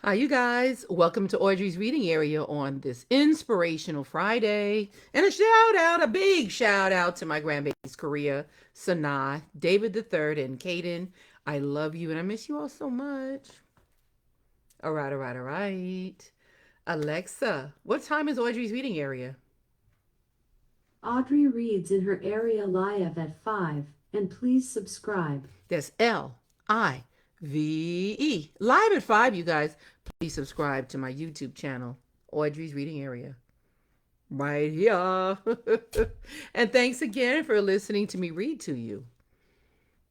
Hi, you guys. Welcome to Audrey's reading area on this inspirational Friday. And a big shout out to my grandbabies, Korea, Sanaa, David the Third, and Kaden. I love you and I miss you all so much. All right. Alexa, what time is Audrey's reading area? Audrey Reads in her area live at 5, and please subscribe. That's Live. Live at 5, you guys. Please subscribe to my YouTube channel, Audrey's reading area. Right here. And thanks again for listening to me read to you.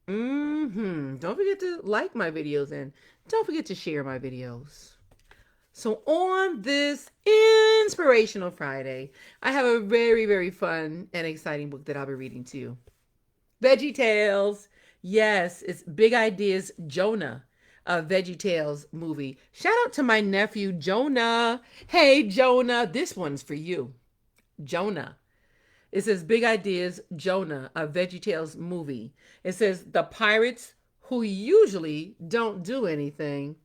Don't forget to like my videos and don't forget to share my videos. So on this inspirational Friday, I have a very, very fun and exciting book that I'll be reading to you. VeggieTales. Yes, it's Big Ideas Jonah, a VeggieTales movie. Shout out to my nephew Jonah. Hey Jonah, this one's for you. Jonah. It says Big Ideas Jonah, a VeggieTales movie. It says the pirates who usually don't do anything.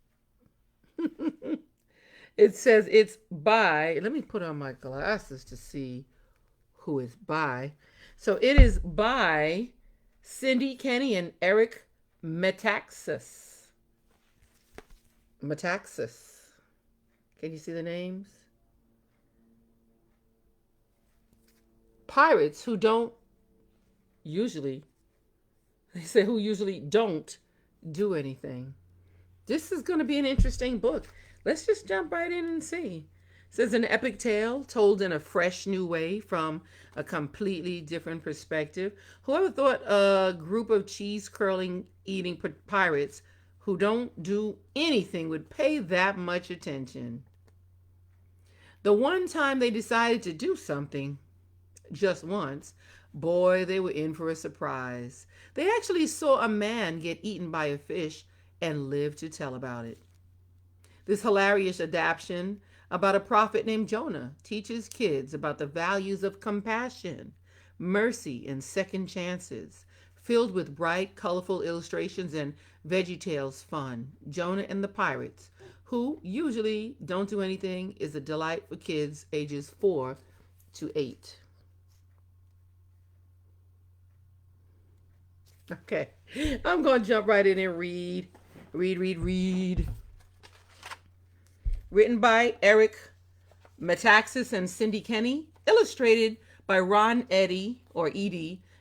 It says it's by, let me put on my glasses to see who is by. So it is by Cindy, Kenney, and Eric Metaxas. Metaxas. Can you see the names? Pirates who don't usually, they say who usually don't do anything. This is going to be an interesting book. Let's just jump right in and see. It says an epic tale told in a fresh new way from a completely different perspective. Whoever thought a group of cheese curling eating pirates who don't do anything would pay that much attention? The one time they decided to do something, just once, boy, they were in for a surprise. They actually saw a man get eaten by a fish and lived to tell about it. This hilarious adaptation about a prophet named Jonah teaches kids about the values of compassion, mercy, and second chances. Filled with bright, colorful illustrations and VeggieTales fun, Jonah and the Pirates, who usually don't do anything, is a delight for kids ages 4 to 8. Okay, I'm going to jump right in and read. Read. Written by Eric Metaxas and Cindy Kenney. Illustrated by Eddy,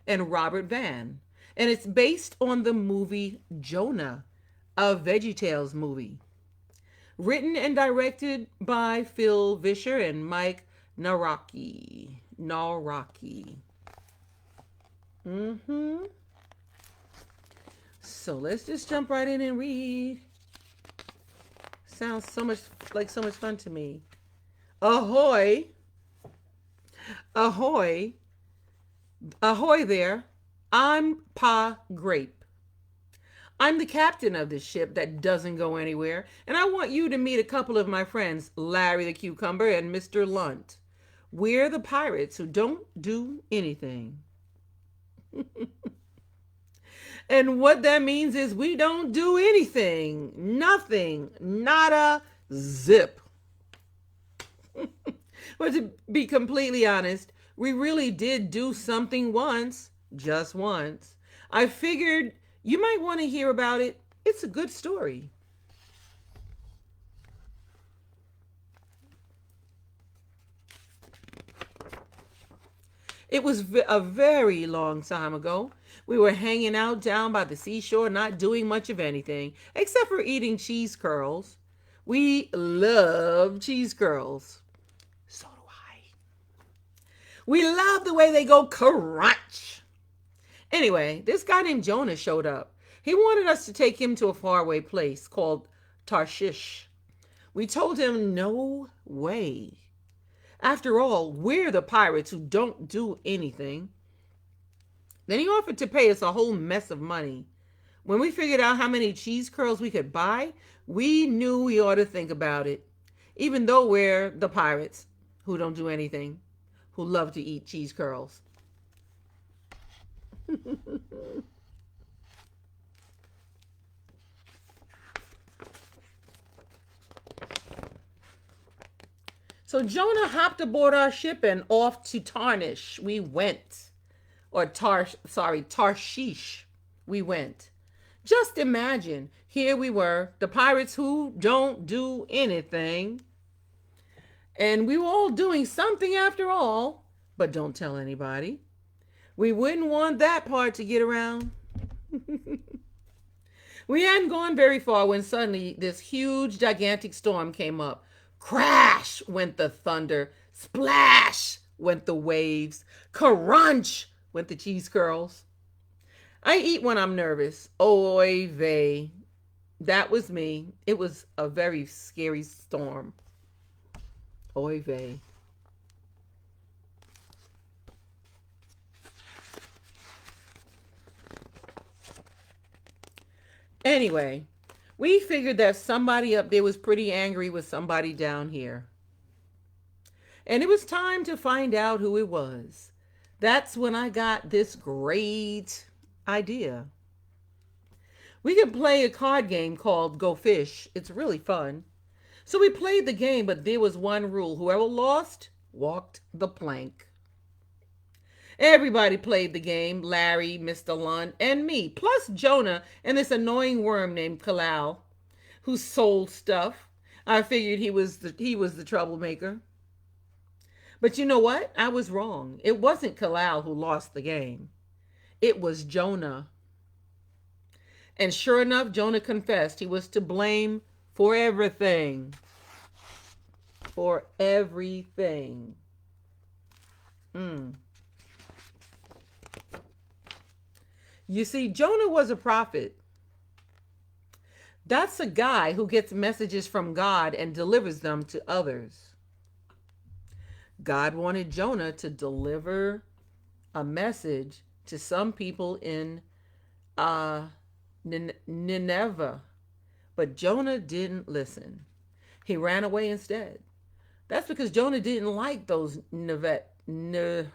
and Robert Vann. And it's based on the movie Jonah, a VeggieTales movie. Written and directed by Vischer and Mike Nawrocki. So let's just jump right in and read. Sounds so much fun to me. Ahoy! Ahoy! Ahoy there! I'm Pa Grape. I'm the captain of this ship that doesn't go anywhere, and I want you to meet a couple of my friends, Larry the Cucumber and Mr. Lunt. We're the pirates who don't do anything. And what that means is we don't do anything. Nothing. Nada. Zip. But to be completely honest, we really did do something once. Just once. I figured you might want to hear about it. It's a good story. It was a very long time ago. We were hanging out down by the seashore, not doing much of anything, except for eating cheese curls. We love cheese curls. So do I. We love the way they go crunch. Anyway, this guy named Jonah showed up. He wanted us to take him to a faraway place called Tarshish. We told him no way. After all, we're the pirates who don't do anything. Then he offered to pay us a whole mess of money. When we figured out how many cheese curls we could buy, we knew we ought to think about it. Even though we're the pirates who don't do anything, who love to eat cheese curls. So Jonah hopped aboard our ship and off to Tarnish we went. Or Tarshish we went. Just imagine, here we were, the pirates who don't do anything. And we were all doing something after all, but don't tell anybody. We wouldn't want that part to get around. We hadn't gone very far when suddenly this huge, gigantic storm came up. Crash went the thunder. Splash went the waves. Crunch went the cheese curls. I eat when I'm nervous. Oy vey. That was me. It was a very scary storm. Oy vey. Anyway, we figured that somebody up there was pretty angry with somebody down here. And it was time to find out who it was. That's when I got this great idea. We could play a card game called Go Fish. It's really fun. So we played the game, but there was one rule. Whoever lost walked the plank. Everybody played the game. Larry, Mr. Lund, and me. Plus Jonah and this annoying worm named Kalal, who sold stuff. I figured he was the troublemaker. But you know what? I was wrong. It wasn't Kalal who lost the game. It was Jonah. And sure enough, Jonah confessed he was to blame for everything. For everything. You see, Jonah was a prophet. That's a guy who gets messages from God and delivers them to others. God wanted Jonah to deliver a message to some people in Nineveh. But Jonah didn't listen. He ran away instead. That's because Jonah didn't like those Ninevites.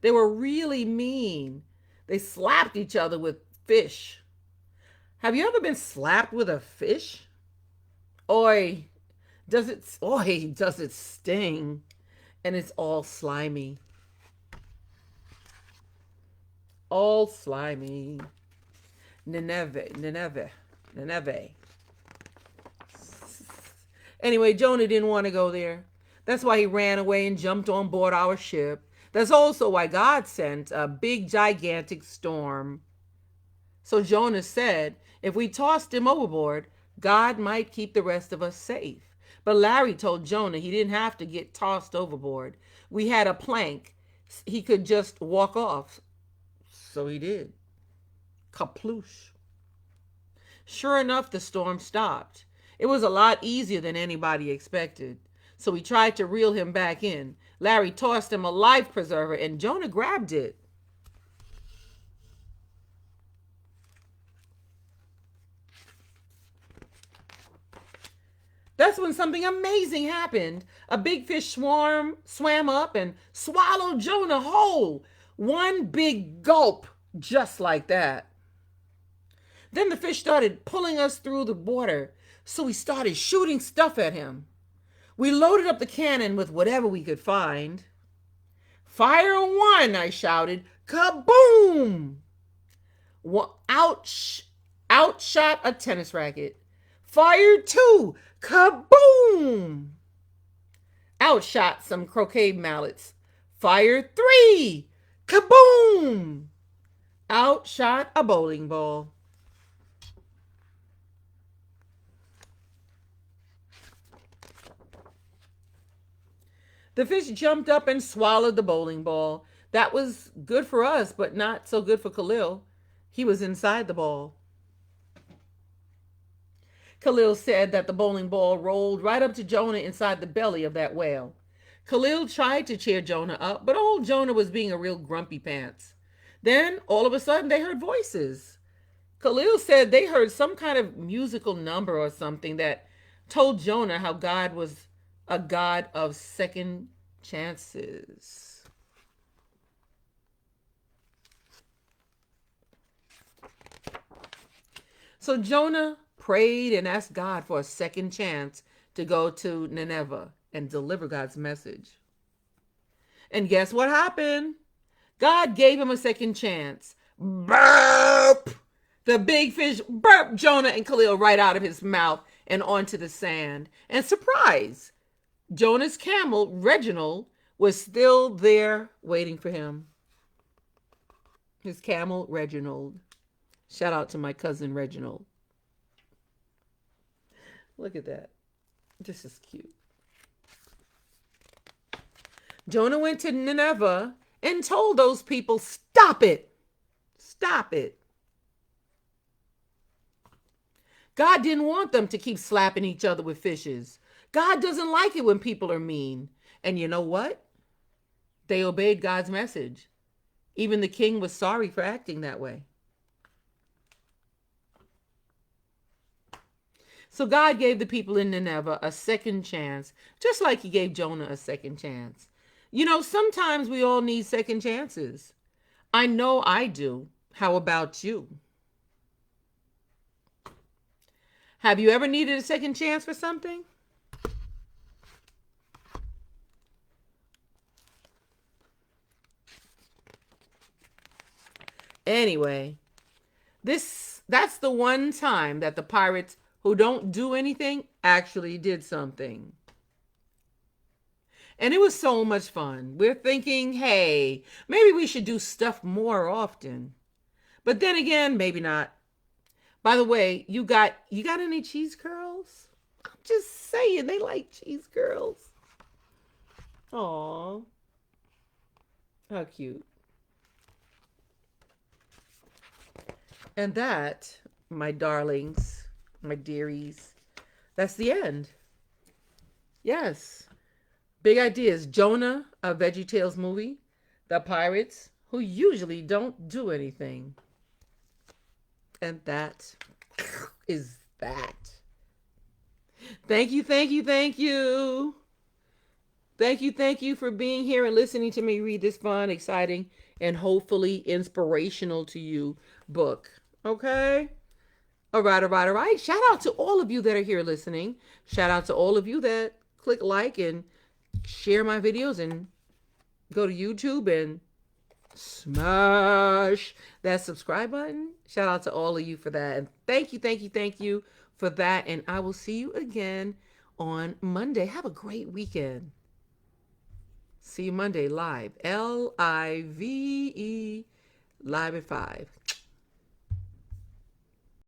They were really mean. They slapped each other with fish. Have you ever been slapped with a fish? Does it sting? And it's all slimy. All slimy. Nineveh. Anyway, Jonah didn't want to go there. That's why he ran away and jumped on board our ship. That's also why God sent a big, gigantic storm. So Jonah said, if we tossed him overboard, God might keep the rest of us safe. But Larry told Jonah he didn't have to get tossed overboard. We had a plank. He could just walk off. So he did. Kaploosh. Sure enough, the storm stopped. It was a lot easier than anybody expected. So we tried to reel him back in. Larry tossed him a life preserver and Jonah grabbed it. That's when something amazing happened. A big fish swam up and swallowed Jonah whole. One big gulp, just like that. Then the fish started pulling us through the water, so we started shooting stuff at him. We loaded up the cannon with whatever we could find. Fire one, I shouted. Kaboom! Outshot a tennis racket. Fire two. Kaboom! Outshot some croquet mallets. Fire three. Kaboom! Outshot a bowling ball. The fish jumped up and swallowed the bowling ball. That was good for us, but not so good for Khalil. He was inside the ball. Khalil said that the bowling ball rolled right up to Jonah inside the belly of that whale. Khalil tried to cheer Jonah up, but old Jonah was being a real grumpy pants. Then, all of a sudden, they heard voices. Khalil said they heard some kind of musical number or something that told Jonah how God was a God of second chances. So Jonah prayed and asked God for a second chance to go to Nineveh and deliver God's message. And guess what happened? God gave him a second chance. Burp! The big fish burped Jonah and Khalil right out of his mouth and onto the sand. And surprise, Jonah's camel, Reginald, was still there waiting for him. His camel, Reginald. Shout out to my cousin, Reginald. Look at that. This is cute. Jonah went to Nineveh and told those people, stop it. Stop it. God didn't want them to keep slapping each other with fishes. God doesn't like it when people are mean. And you know what? They obeyed God's message. Even the king was sorry for acting that way. So God gave the people in Nineveh a second chance, just like he gave Jonah a second chance. You know, sometimes we all need second chances. I know I do. How about you? Have you ever needed a second chance for something? Anyway, that's the one time that the pirates who don't do anything actually did something. And it was so much fun. We're thinking, hey, maybe we should do stuff more often. But then again, maybe not. By the way, you got any cheese curls? I'm just saying, they like cheese curls. Aw. How cute. And that, my darlings, my dearies, that's the end. Yes. Big ideas. Jonah, a VeggieTales movie. The pirates, who usually don't do anything. And that is that. Thank you, thank you, thank you. Thank you for being here and listening to me read this fun, exciting, and hopefully inspirational to you book. Okay? All right. Shout out to all of you that are here listening. Shout out to all of you that click like and share my videos and go to YouTube and smash that subscribe button. Shout out to all of you for that. And thank you for that. And I will see you again on Monday. Have a great weekend. See you Monday live. LIVE live at 5.